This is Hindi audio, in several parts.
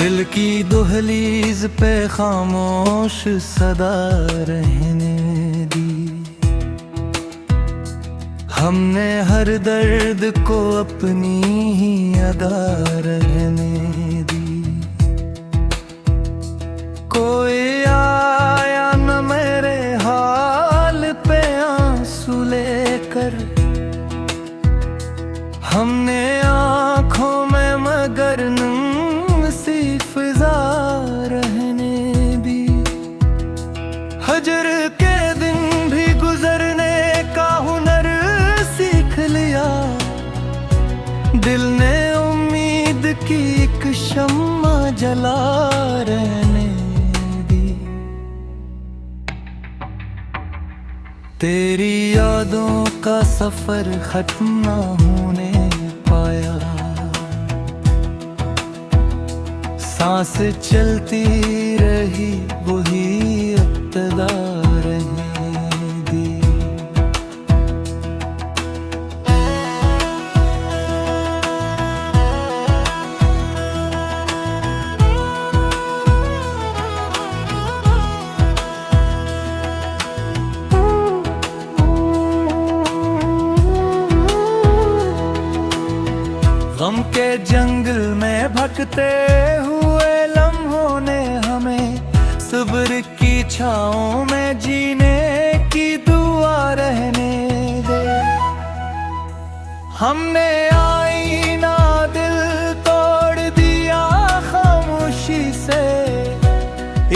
दिल की दहलीज पे खामोश सदा रहने दी। हमने हर दर्द को अपनी ही अदा रहने दी। कोई आया न मेरे हाल पे आंसू लेकर, हमने आँखों में मगर नम सी फिजा रहने दी। हजर के दिन भी गुजरने का हुनर सीख लिया, दिल ने उम्मीद की एक शम्मा जला रहने दी। तेरी यादों का सफर खत्म ना होने पाया, सांस चलती रही वही इब्तिदा रहने दी। गम के जंगल में भटकते हुए लम्हों ने हमें सब्र की छाओं में जीने की दुआ रहने दे। हमने आईना दिल तोड़ दिया खामोशी से,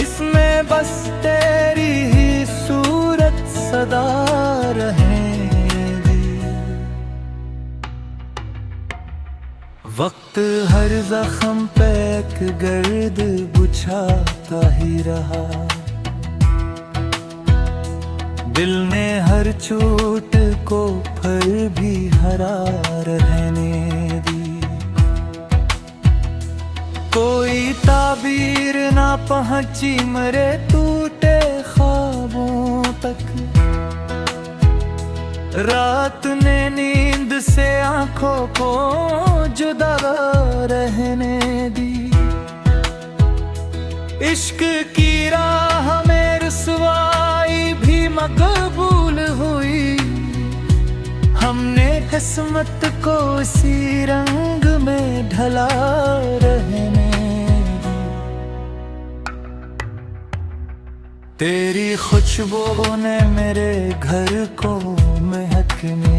इसमें बस तेरी ही सूरत सदा रहे। वक्त हर जख्म पे एक गर्द बुझाता ही रहा, दिल ने हर चोट को फिर भी हरा रहने दी। कोई ताबीर ना पहुंची मेरे टूटे ख्वाबों तक, रात ने नींद से आंखों को जुदा रहने दी। इश्क की राह में रुसवाई भी मकबूल हुई, हमने किस्मत को इसी रंग में ढला रहने दी। तेरी खुशबू ने मेरे घर को महकने,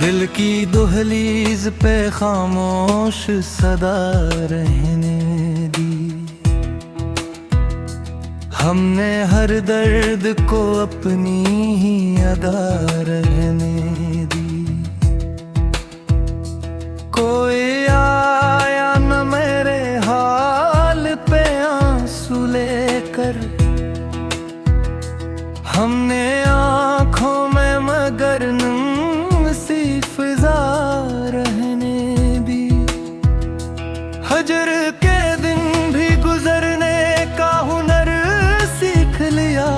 दिल की दहलीज पे खामोश सदा रहने दी। हमने हर दर्द को अपनी ही अदा रहने दी। कोई आया न मेरे हाल पे आंसू लेकर, हमने आँखों में मगर फिजा रहने दी। हजर के दिन भी गुजरने का हुनर सीख लिया,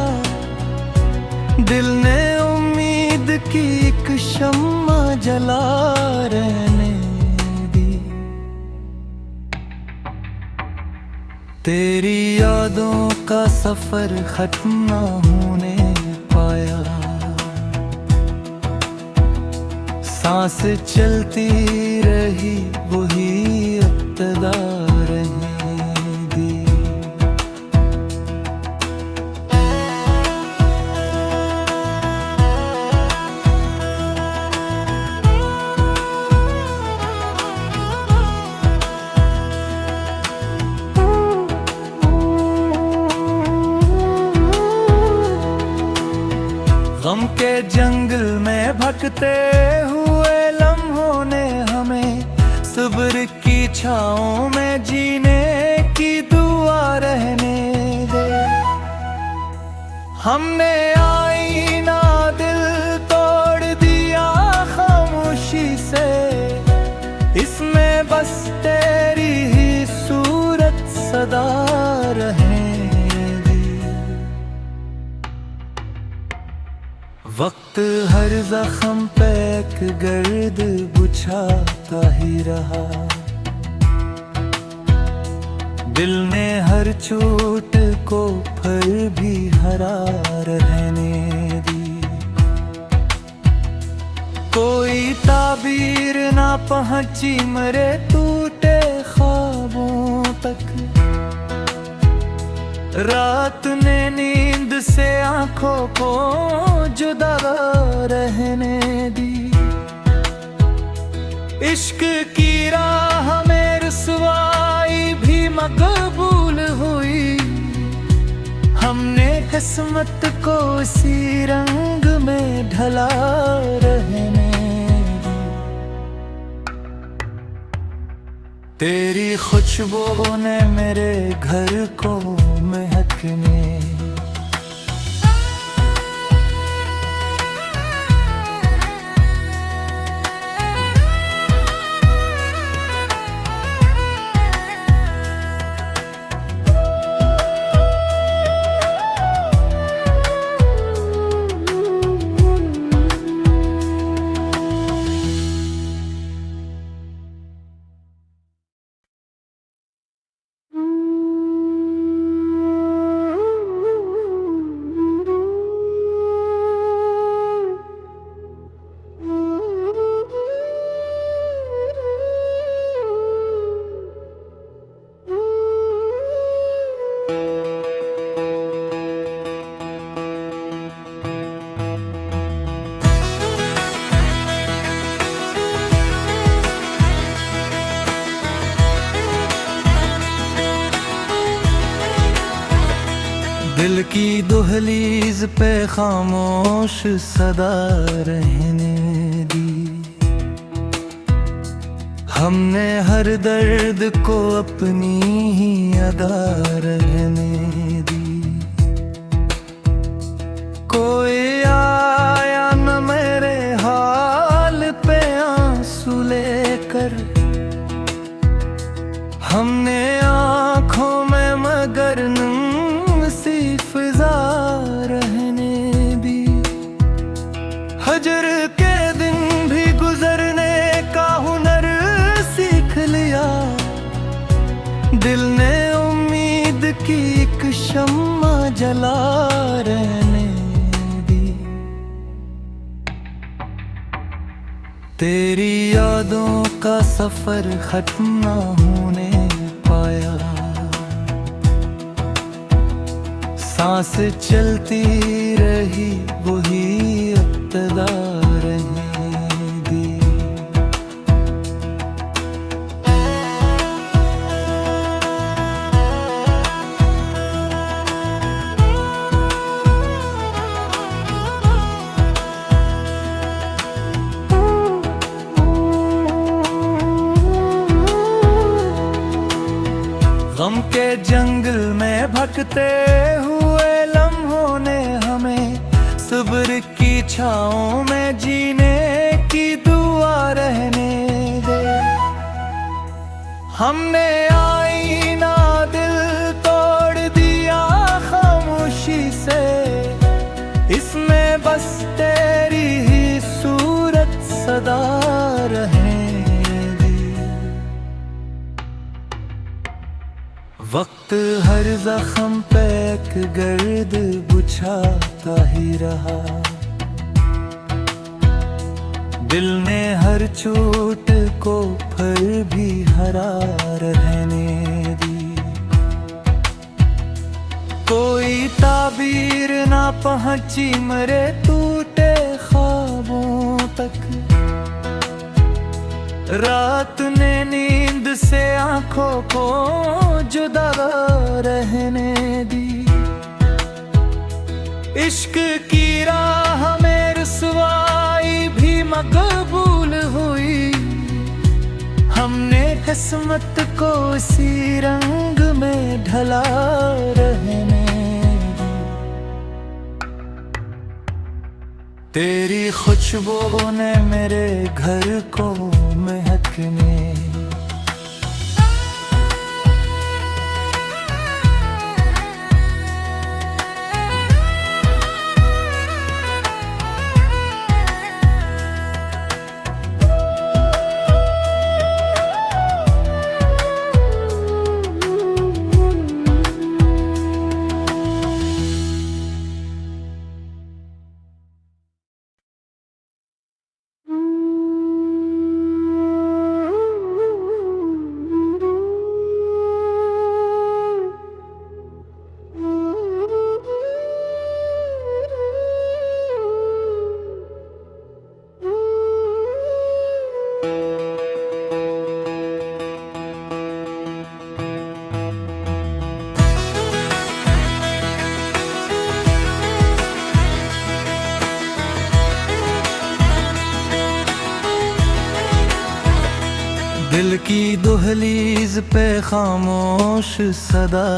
दिल ने उम्मीद की एक शम्मा जला रहने दी। तेरी यादों का सफर खत्म ना होने पाया, सांस चलती रही वही इब्तिदा रहने दी। भटकते हुए लम्हों ने हमें सब्र की छाँव में जीने की दुआ रहने दे। हमने आईना दिल तोड़ दिया खामोशी से, इसमें बस तेरी ही सूरत सदा रहेगी। वक्त हर जख्म पे एक गर्द बुझाता ही रहा, दिल ने हर चोट को फिर भी हरा रहने दी। कोई ताबीर ना पहुंची मेरे टूटे ख्वाबों तक, रात ने नींद से आंखों को जुदा रहने दी। इश्क की राह में रुसवाई भी मकबूल हुई, हमने किस्मत को इसी रंग में ढला रहने दी। तेरी खुशबू ने मेरे घर को महकने, दिल की दुहलीज पे खामोश सदा रहने दी। हमने हर दर्द को अपनी ही अदा रहने दी। कोई आया न मेरे हाल पे आंसू लेकर, हमने आँखों में मगर सी फिजा रहने दी। हजर के दिन भी गुजरने का हुनर सीख लिया, दिल ने उम्मीद की एक शम्मा जला रहने दी। तेरी यादों का सफर खत्म ना होने पाया, सांस चलती रही वही इब्तिदा रहने दी। गम के जंगल में भटकते हुए लम्हों ने हमें सब्र की छाँव में जीने की दुआ रहने दे। हमने आईना दिल तोड़ दिया खामोशी से, इसमें बस तेरी ही सूरत सदा रहने दी। वक्त हर जख्म पे एक गर्द बुझाता ही रहा, दिल ने हर चोट को फिर भी हरा रहने दी। कोई ताबीर ना पहुंची मेरे टूटे ख्वाबों तक, रात ने नींद से आंखों को जुदा रहने दी। इश्क की राह में रुसवाई भी हमने किस्मत को इसी रंग में ढला रहने दी। तेरी खुशबू ने मेरे घर को महकने दिल की दहलीज पे खामोश सदा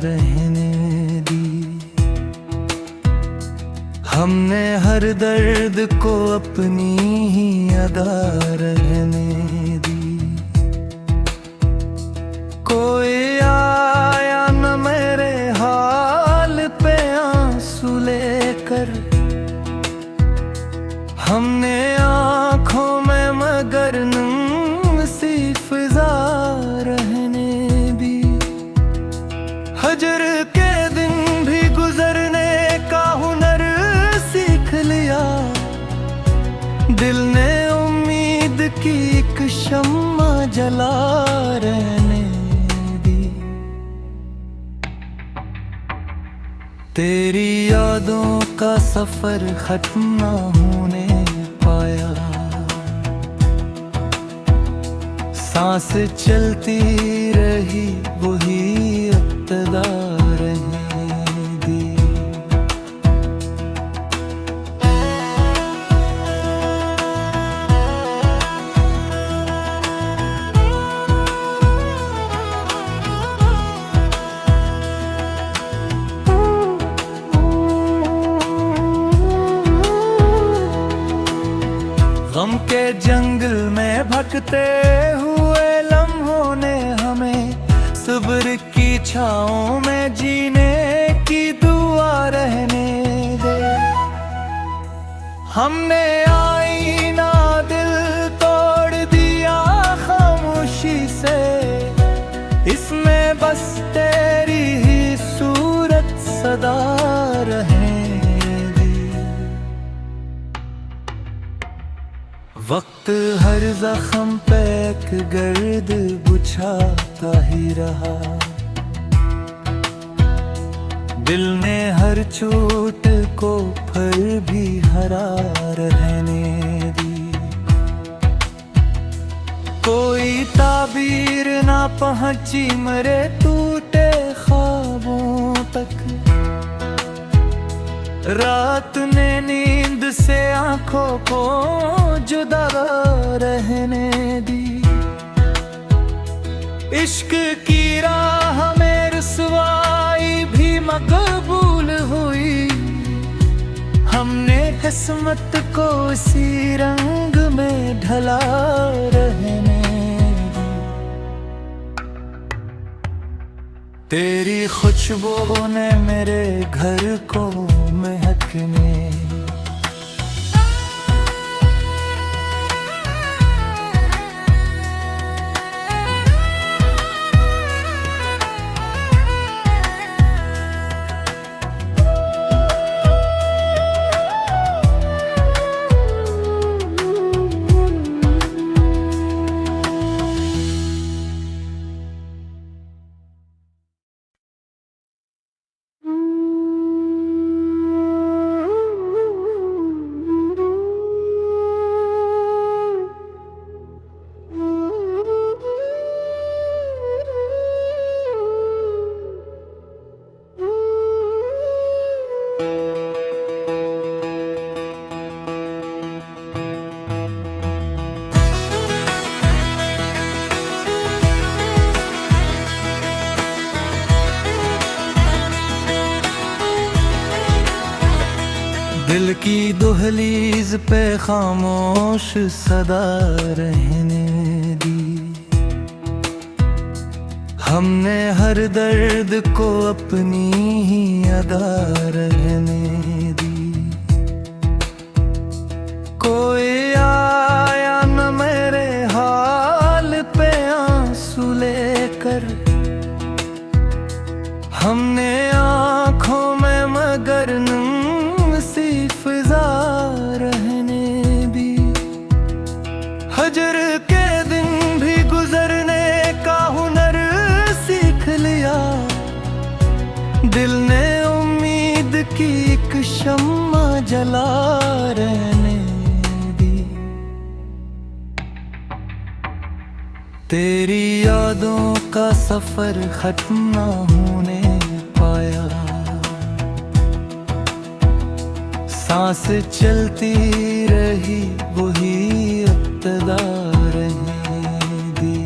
रहने दी। हमने हर दर्द को अपनी ही अदा रहने दी। कोई आया न मेरे हाल पे आंसू लेकर, हमने आंखों में मगर फिजा रहने दी। हजर के दिन भी गुजरने का हुनर सीख लिया। दिल ने उम्मीद की एक शम्मा जला रहने दी। तेरी यादों का सफर खत्म ना होने पाया। सांस चलती रही वही इब्तिदा रहने दी। गम के जंगल में भटकते हुए लम्हों ने हमें सब्र की छाओं में जीने की दुआ रहने दे। हमने आईना दिल तोड़ दिया खामोशी से, इसमें बस तेरी ही सूरत सदा रहने दी। वक्त हर जख्म पे एक गर्द बुझाता ही रहा। दिल ने हर चोट को फिर भी हरा रहने दी। कोई ताबीर ना पहुंची मेरे टूटे ख्वाबों तक। रात ने नींद से आंखों को जुदा रहने दी। इश्क की राह में रुसवाई भी मकबूल हुई। हमने किस्मत को इसी रंग में ढला रहने दी। तेरी खुशबू ने मेरे घर को महकने दिल की दुहलीज पे खामोश सदा रहने दी। हमने हर दर्द को अपनी ही अदा रहने दी। कोई आया न मेरे हाल पे आंसू लेकर, हमने आँखों में मगर सी फिजा रहने दी। हजर के दिन भी गुजरने का हुनर सीख लिया, दिल ने उम्मीद की एक शम्मा जला रहने दी। तेरी यादों का सफर खत्म ना होने पाया, सांस चलती रही वही इब्तिदा रहने दी।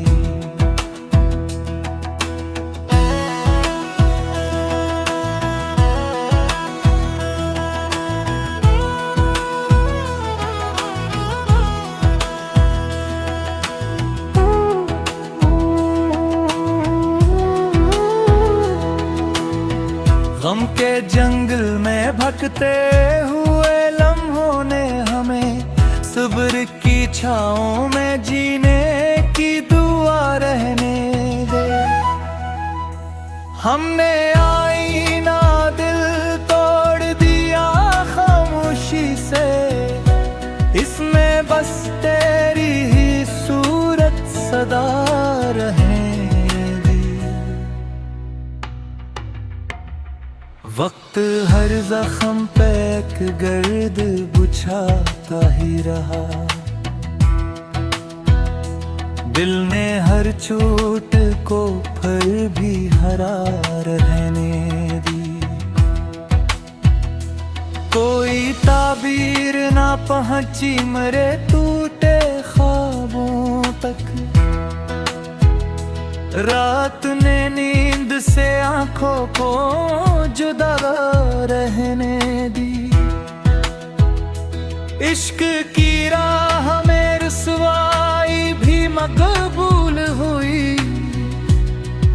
गम के जंगल में भटकते हुए लम्हों ने हमें सब्र की छाओं में जीने की दुआ रहने दे। हमने आईना दिल तोड़ दिया खामोशी से, इसमें बस तेरी ही सूरत सदा रहने दी। वक्त हर जख्म पे एक गर्द बुझाता ही रहा, दिल ने हर चोट को फिर भी हरा रहने दी। कोई ताबीर ना पहुंची मेरे टूटे ख्वाबों तक, रात ने नींद से आंखों को जुदा रहने दी। इश्क की राह में रुसवाई भी मकबूल हुई,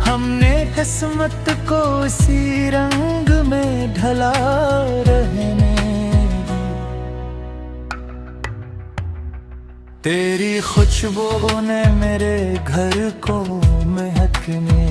हमने किस्मत को इसी रंग में ढला रहने दी। तेरी खुशबू ने मेरे घर को महकने,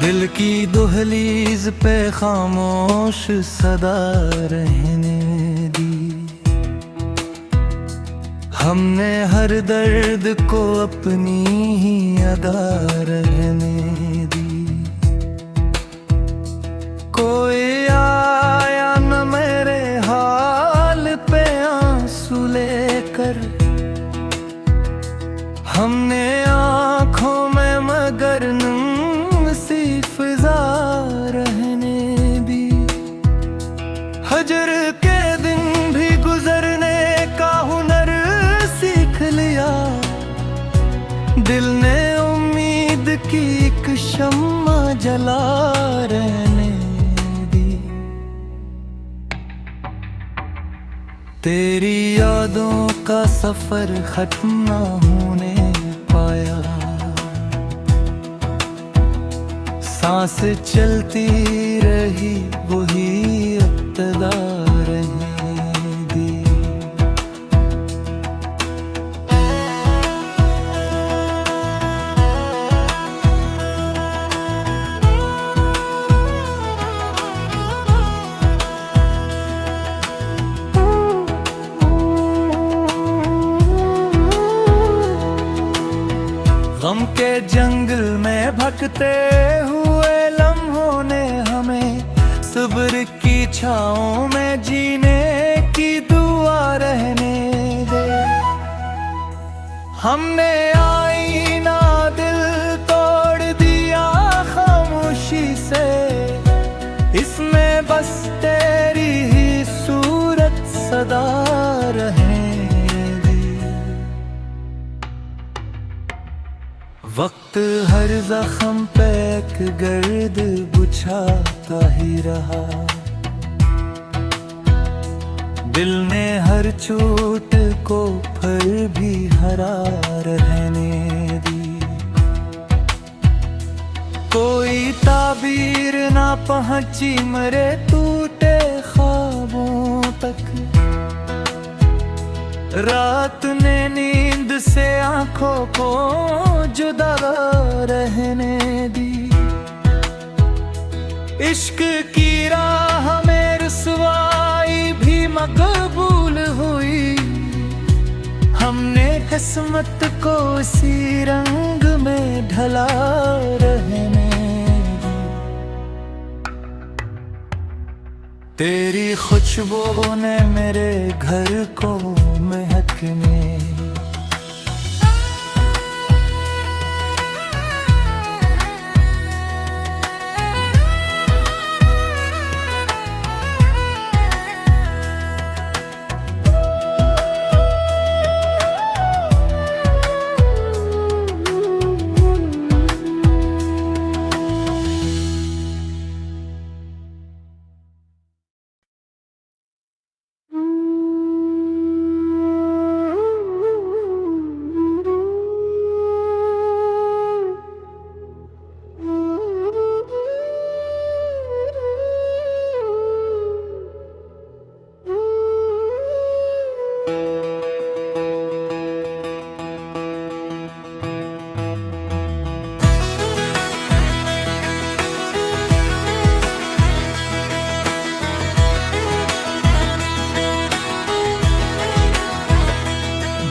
दिल की दुहलीज पे खामोश सदा रहने दी। हमने हर दर्द को अपनी ही अदा रहने दी। कोई आया न मेरे हाल पे आंसू लेकर, हमने आँखों में मगर सी फिजा रहने दी। हजर के दिन भी गुजरने का हुनर सीख लिया, दिल ने उम्मीद की एक शम्मा जला रहने दी। तेरी यादों का सफर खत्म ना होने पाया, सांस चलती रही वही इब्तिदा रहने दी। के जंगल में भटकते हुए लम्हों ने हमें सब्र की छाओं में जीने की दुआ रहने दे। हमने आईना दिल तोड़ दिया खामोशी से, इसमें बस तेरी ही सूरत सदा रहेगी। वक्त हर जख्म पे एक गर्द बुझाता ही रहा, दिल ने हर चोट को फिर भी हरा रहने दी। कोई ताबीर ना पहुंची मेरे टूटे ख्वाबों तक, रात ने नींद से आंखों को जुदा रहने दी। इश्क की राह में रुसवाई भी मकबूल हुई, हमने किस्मत को इसी रंग में ढला रहने दी। तेरी खुशबू ने मेरे घर को महकने,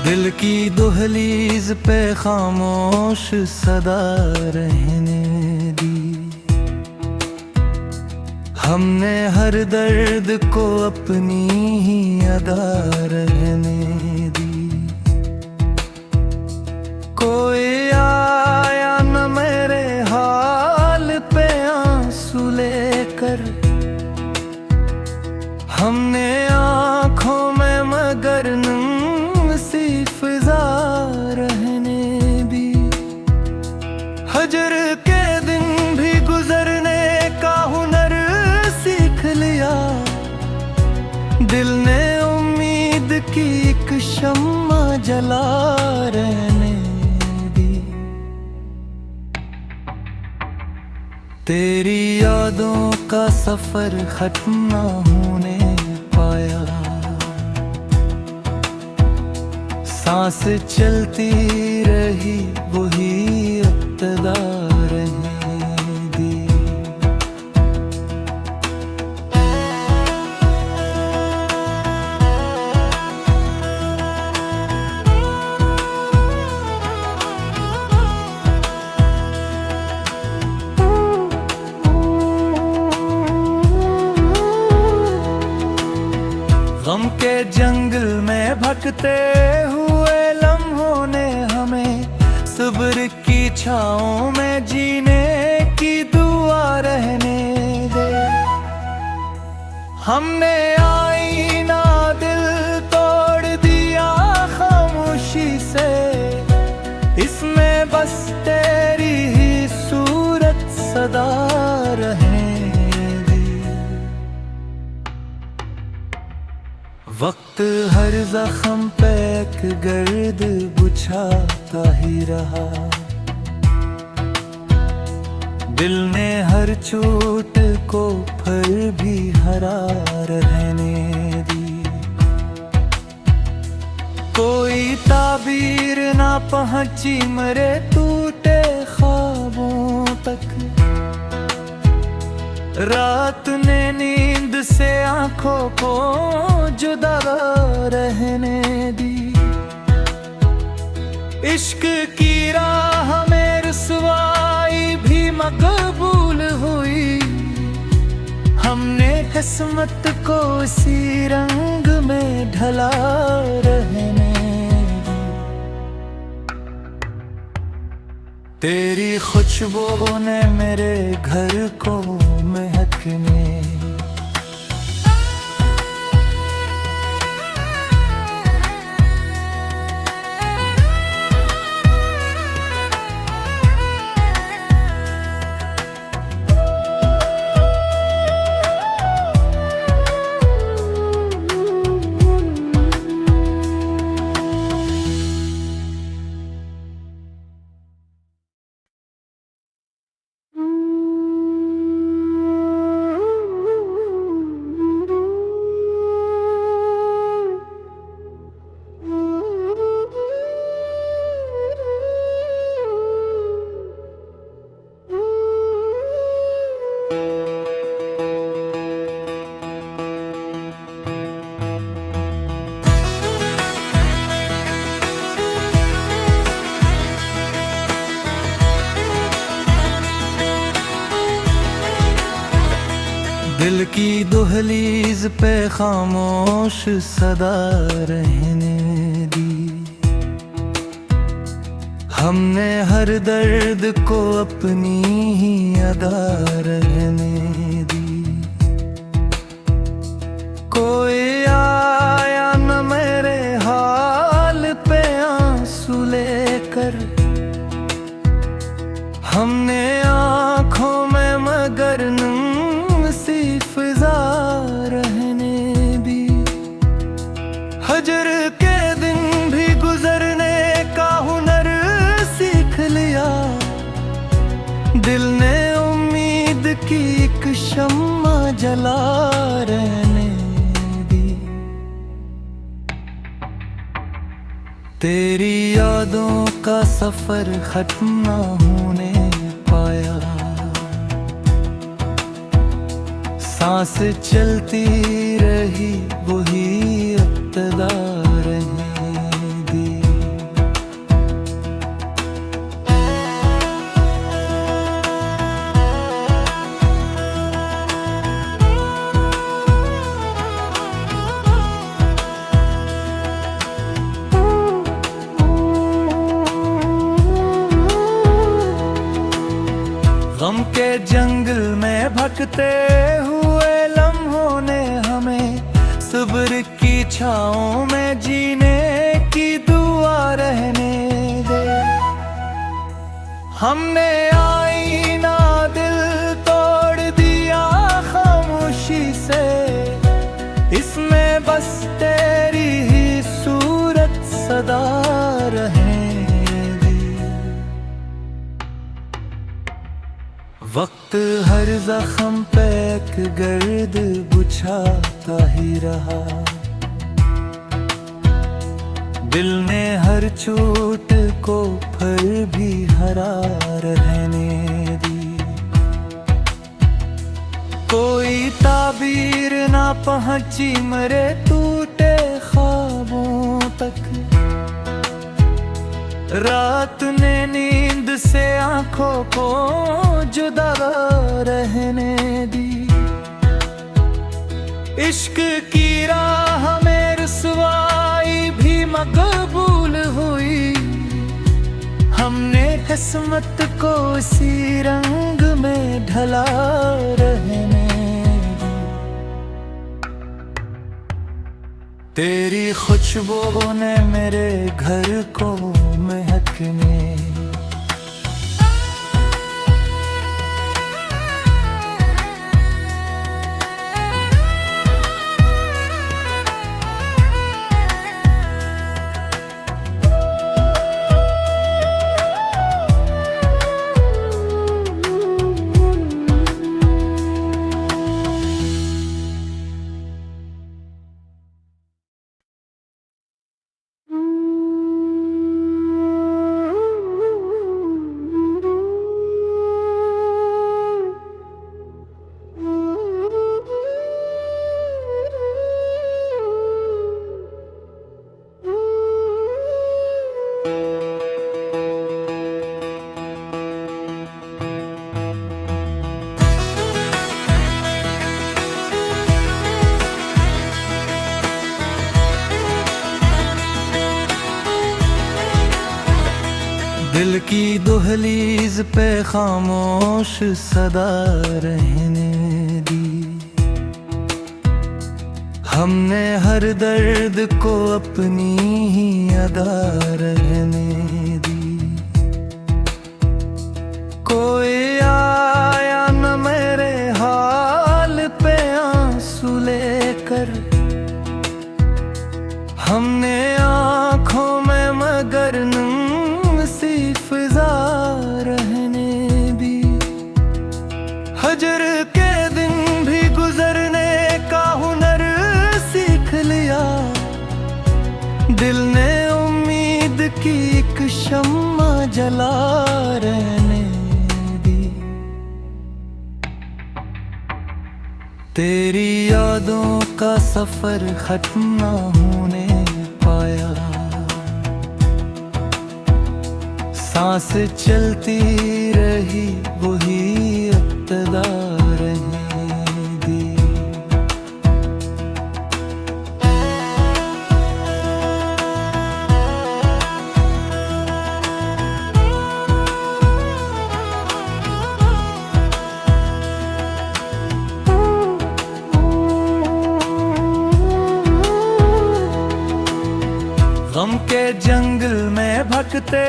दिल की दुहलीज पे खामोश सदा रहने दी। हमने हर दर्द को अपनी ही अदा रहने दी। कोई आया न मेरे हाल पे आंसू लेकर, हमने आँखों में मगर हजर के दिन भी गुजरने का हुनर सीख लिया। दिल ने उम्मीद की एक शम्मा जला रहने दी। तेरी यादों का सफर खत्म ना होने पाया, सांस चलती रही वही इब्तिदा रहेगी। गम के जंगल में भटकते हुए लम्हों ने हमें सब्र की छाओं में जीने की दुआ रहने दे। हमने आईना दिल तोड़ दिया खामोशी से, इसमें बस तेरी ही सूरत सदा रहेगी। वक्त हर जख्म पे एक गर्द बुझाता ही रहा, दिल ने हर चोट को फिर भी हरा रहने दी। कोई ताबीर ना पहुंची मेरे टूटे ख्वाबों तक, रात ने नींद से आंखों को जुदा रहने दी। इश्क की राह में किस्मत को इसी रंग में ढला रहने दी। तेरी खुशबू ने मेरे घर को महकने दिल की दुहलीज पे खामोश सदा रहने दी। हमने हर दर्द को अपनी ही अदा रहने दी। कोई आया न मेरे हाल पे आंसू लेकर, हमने आंखों में मगर सी फिजा रहने दी। हजर के दिन भी गुजरने का हुनर सीख लिया। दिल ने उम्मीद की एक शम्मा जला रहने दी। तेरी यादों का सफर खत्म ना होने पाया। सांस चलती रही वही इब्तिदा रहने दी। गम के जंगल में भटकते हुए लम्हों ने हमें सब्र की छाओं में जीने की दुआ रहने दे। हमने आईना दिल तोड़ दिया खामोशी से, इसमें बस तेरी ही सूरत सदा रहे। वक्त हर जख्म पे एक गर्द बुझाता ही रहा। दिल ने हर चोट को फिर भी हरा रहने दी। कोई ताबीर ना पहुंची मेरे टूटे ख्वाबों तक। रात ने नींद से आंखों को जुदा रहने दी। इश्क की राह में रुसवाई भी मकबूल हुई। हमने किस्मत को इसी रंग में ढला रहने दी। तेरी खुशबू ने मेरे घर को महकने की दुहलीज पे खामोश सदा रहने दी। हमने हर दर्द को अपनी ही अदा रहने दी। कोई आया न मेरे हाल पे आंसू लेकर, हमने आँखों में मगर सी फिजा रहने दी। हजर के दिन भी गुजरने का हुनर सीख लिया, दिल ने उम्मीद की एक शम्मा जला रहने दी। तेरी यादों का सफर खत्म ना होने पाया, सांस चलती रही वही इब्तिदा रहने दी। गम के जंगल में भटकते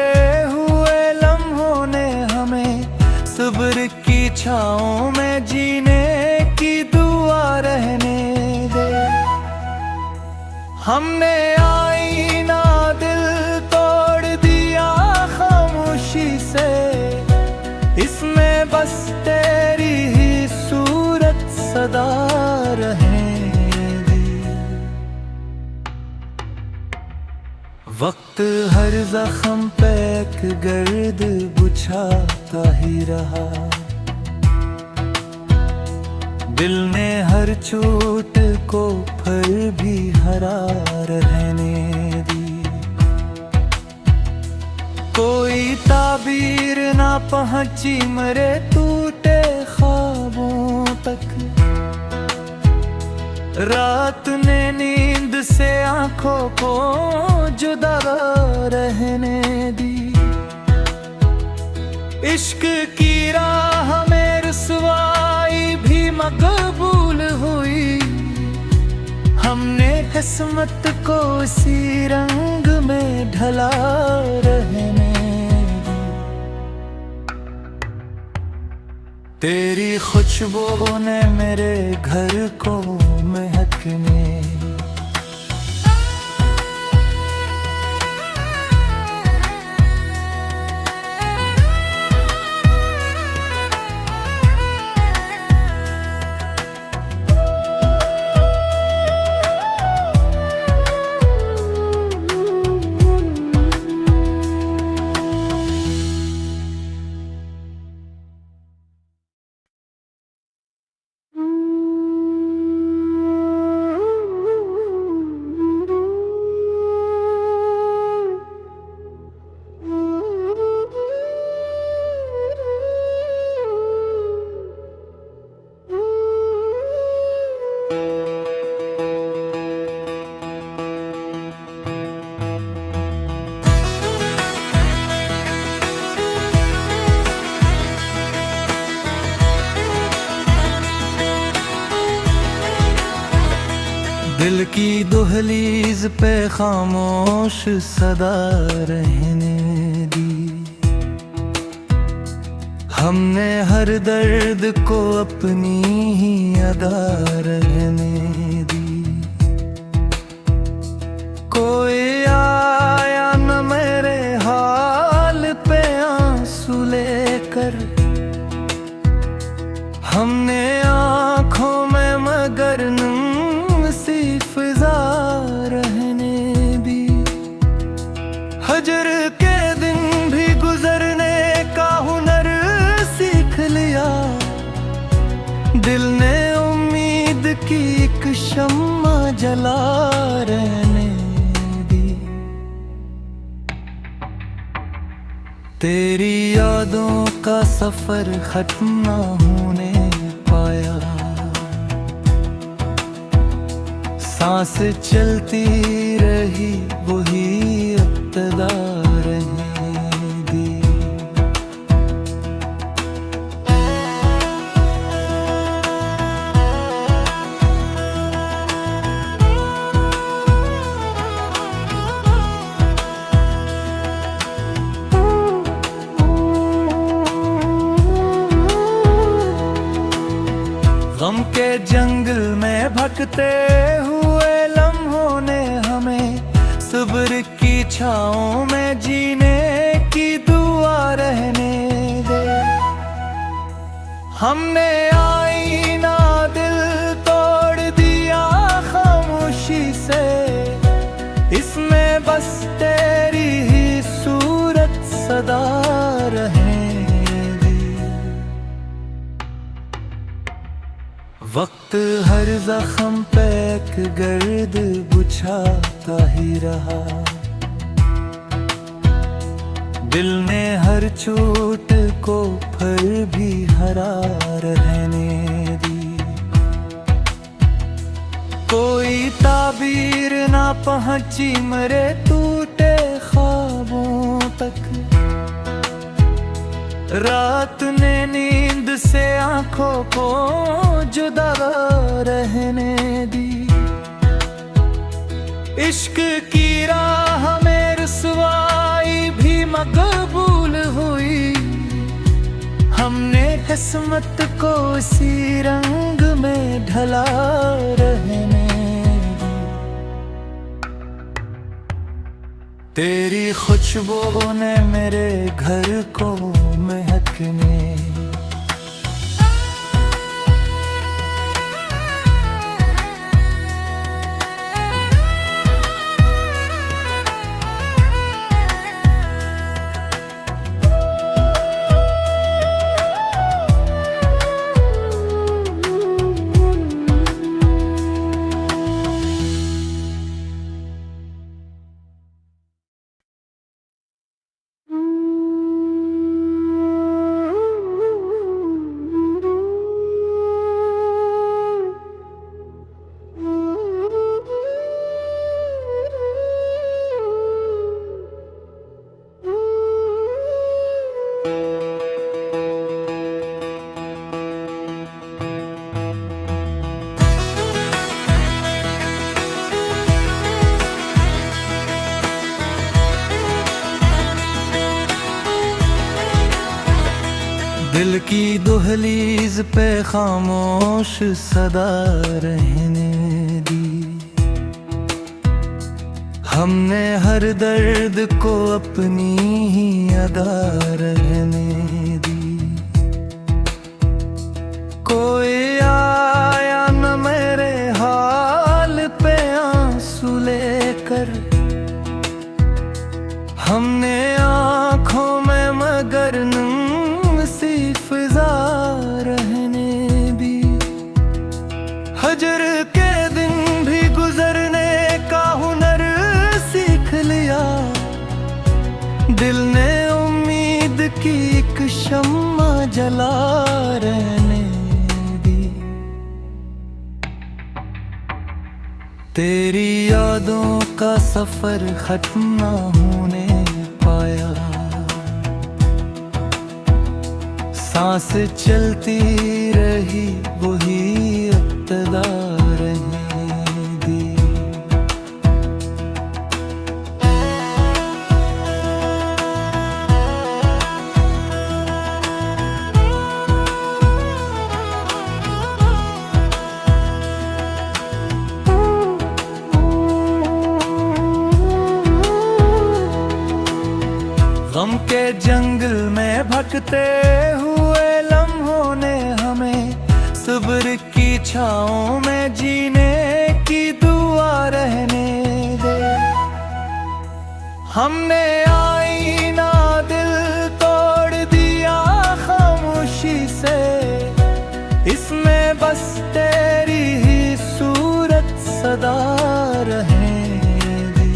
हुए लम्हों ने हमें सब्र की छाँव में जीने की दुआ रहने दे। हमने आईना दिल तोड़ दिया खामोशी से, इसमें बस तेरी ही सूरत सदा रहने दी। वक्त हर जख्म पे एक गर्द बुझाता ही रहा, दिल ने हर चोट को फिर भी हरा रहने दी। कोई ताबीर ना पहुंची मेरे टूटे ख्वाबों तक, रात ने नींद से आंखों को जुदा रहने दी। इश्क की राह में रुसवाई भी मकबूल हुई, हमने किस्मत को इसी रंग में ढला रहने दी। तेरी खुशबू ने मेरे घर को महकने, दिल की दुहलीज पे खामोश सदा रहने दी। हमने हर दर्द को अपनी ही अदा रहने दी। कोई आया न मेरे हाल पे आंसू लेकर, हमने आँखों में मगर सी फिजा रहने दी। हजर के दिन भी गुजरने का हुनर सीख लिया, दिल ने उम्मीद की एक शम्मा जला रहने दी। तेरी यादों का सफर खत्म ना होने पाया, सांस चलती रही वही इब्तिदा रहने दी। के जंगल में भटकते हुए लम्हों ने हमें सब्र की छाँव में जीने की दुआ रहने दे। हमने आईना दिल तोड़ दिया खामोशी से, इसमें बस तेरी ही सूरत सदा रहेगी। वक्त हर जख्म पे एक गर्द बुझाता ही रहा, दिल ने हर चोट को फिर भी हरा रहने दी। कोई ताबीर ना पहुंची मेरे टूटे ख्वाबों तक, रात ने नींद से आंखों को जुदा रहने दी। इश्क की राह में रुसवाई भी मकबूल हुई, हमने किस्मत को इसी रंग में ढला रहने दी। तेरी खुशबू ने मेरे घर को महकने, दिल की दुहलीज पे खामोश सदा रहने दी। हमने हर दर्द को अपनी ही अदा रहने दी। कोई आया न मेरे हाल पे आंसू लेकर, हमने आँखों में मगर सी फिजा रहने दी। हजर के दिन भी गुजरने का हुनर सीख लिया, दिल ने उम्मीद की एक शम्मा जला रहने दी। तेरी यादों का सफर खत्म ना होने पाया, सांस चलती रही वही इब्तिदा रहने दी। गम के जंगल में भटकते हुए लम्हों ने हमें सब्र की छाँव में जीने की दुआ रहने दे। हमने आईना दिल तोड़ दिया खामोशी से, इसमें बस तेरी ही सूरत सदा रहेगी।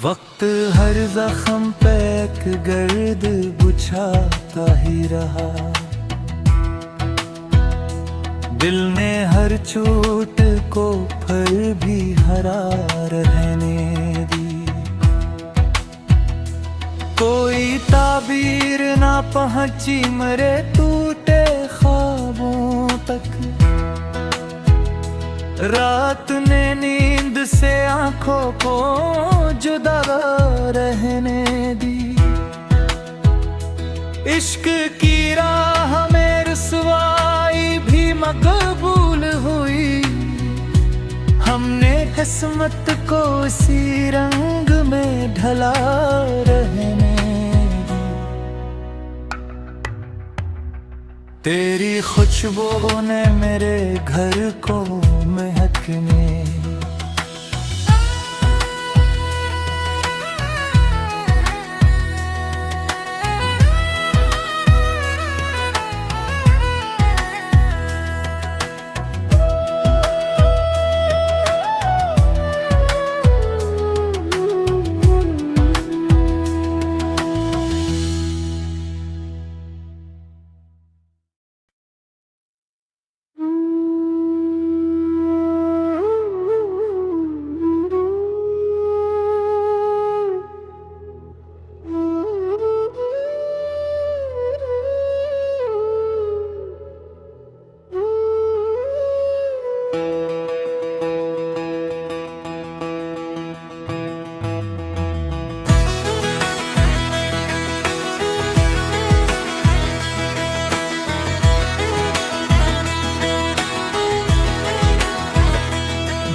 वक्त हर जख्म पे एक गर्द बुझाता ही रहा, दिल ने हर चोट को फिर भी हरा रहने दी। कोई ताबीर ना पहुंची मेरे टूटे ख्वाबों तक, रात ने नींद से आंखों को जुदा रहने दी। इश्क की राह में रुसवाई भी मकबूल हुई। हमने किस्मत को इसी रंग में ढला रहने दी। तेरी खुशबू ने मेरे घर को महकने,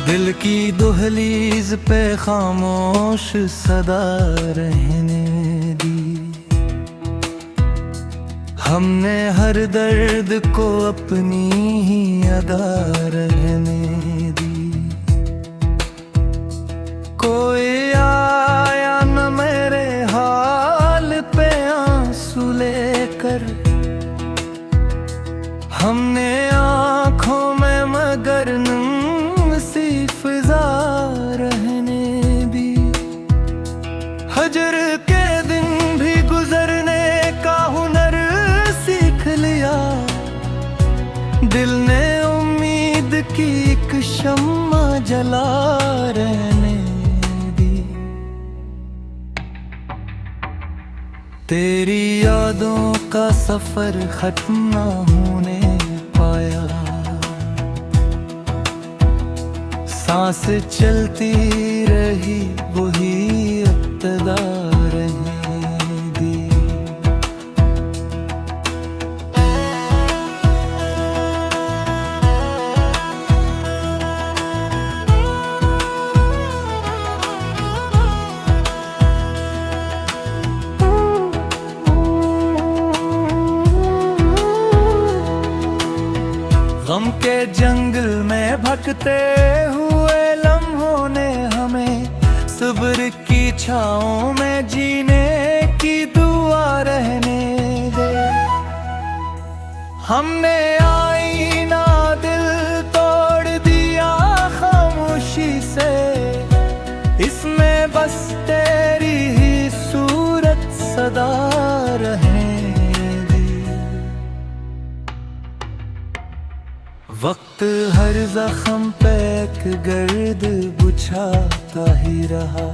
दिल की दुहलीज पे खामोश सदा रहने दी। हमने हर दर्द को अपनी ही अदा रहने दी। कोई आया न मेरे हाल पे आंसू लेकर, हमने आँखों में मगर सी फिजा रहने दी। हजर के दिन भी गुजरने का हुनर सीख लिया। दिल ने उम्मीद की एक शम्मा जला रहने दी। तेरी यादों का सफर खत्म ना होने पाया। सांस चलती रही वही इब्तिदा रहने दी। गम के जंगल में भटकते हुए लम्हों ने हमें सब्र की छाओं में जीने की दुआ रहने दे। हमने आईना दिल तोड़ दिया खामोशी से, इसमें बस तेरी ही सूरत सदा रहने दी। वक्त हर जख्म पे एक गर्द बुझाता ही रहा।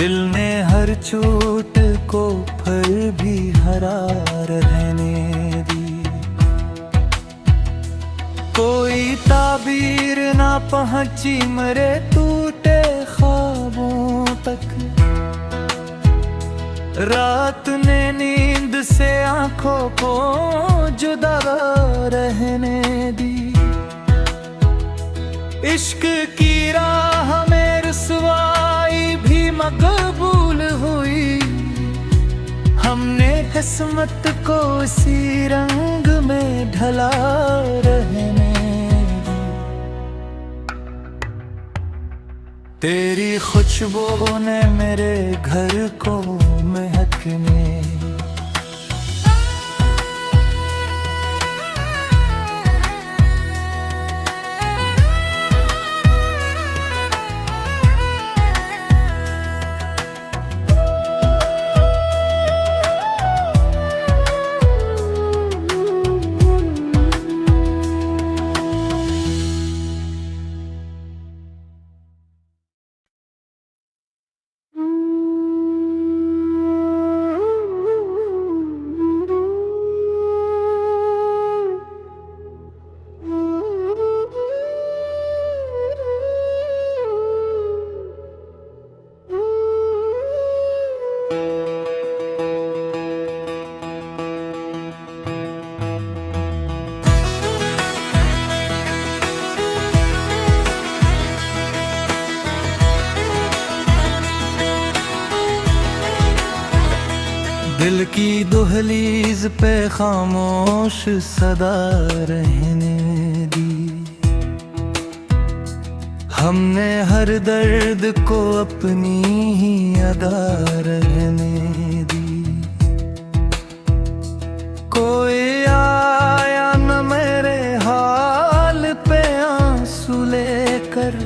दिल ने हर चोट को फिर भी हरा रहने दी। कोई ताबीर ना पहुंची मेरे टूटे ख्वाबों तक। रात ने नींद से आंखों को जुदा रहने दी। इश्क की राह में रुसवाई भी मकबूल हुई। हमने किस्मत को इसी रंग में ढला रहने दी। तेरी खुशबू ने मेरे घर को महकने, दिल की दुहलीज पे खामोश सदा रहने दी। हमने हर दर्द को अपनी ही अदा रहने दी। कोई आया न मेरे हाल पे आंसू लेकर,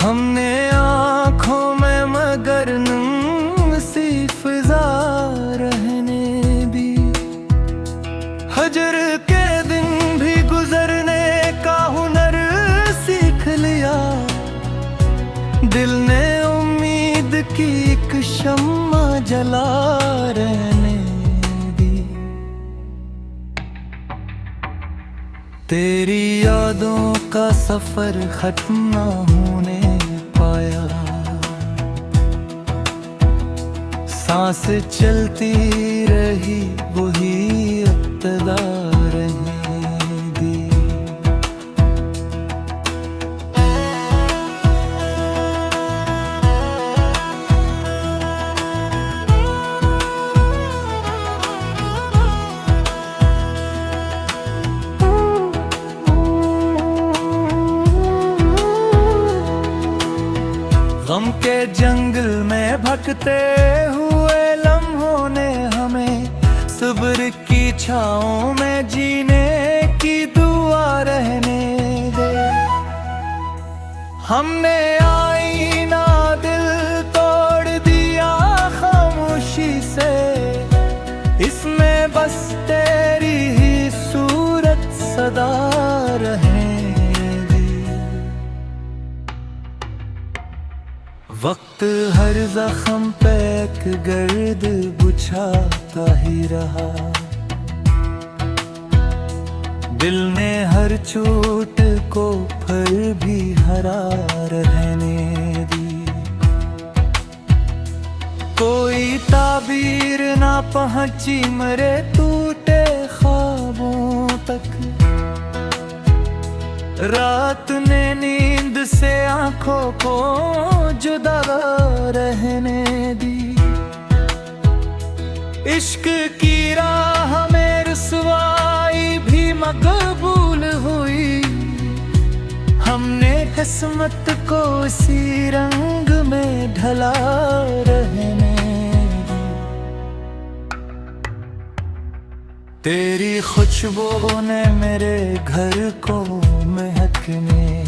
हमने आँखों में मगर नम सी फिजा रहने दी। हजर के दिन भी गुजरने का हुनर सीख लिया, दिल ने उम्मीद की एक शम्मा जला रहने दी। तेरी यादों का सफर खत्म ना होने पाया, सांस चलती रही वही इब्तिदा रहने दी। गम के जंगल में भटकते हुए लम्हों ने हमें सब्र की छाओं में जीने की दुआ रहने दे। हमने आईना दिल तोड़ दिया खामोशी से, इसमें बस तेरी ही सूरत सदा रहने दी। वक्त हर जख्म पे एक गर्द बुझाता ही रहा, दिल ने हर चोट को फिर भी हरा रहने दी। कोई ताबीर ना पहुंची मेरे टूटे ख्वाबों तक, रात ने नींद से आंखों को जुदा रहने दी। इश्क की राह में रुसवाई भी मकबूल हुई, हमने किस्मत को इसी रंग में ढला रहने दी। तेरी खुशबू ने मेरे घर को महकने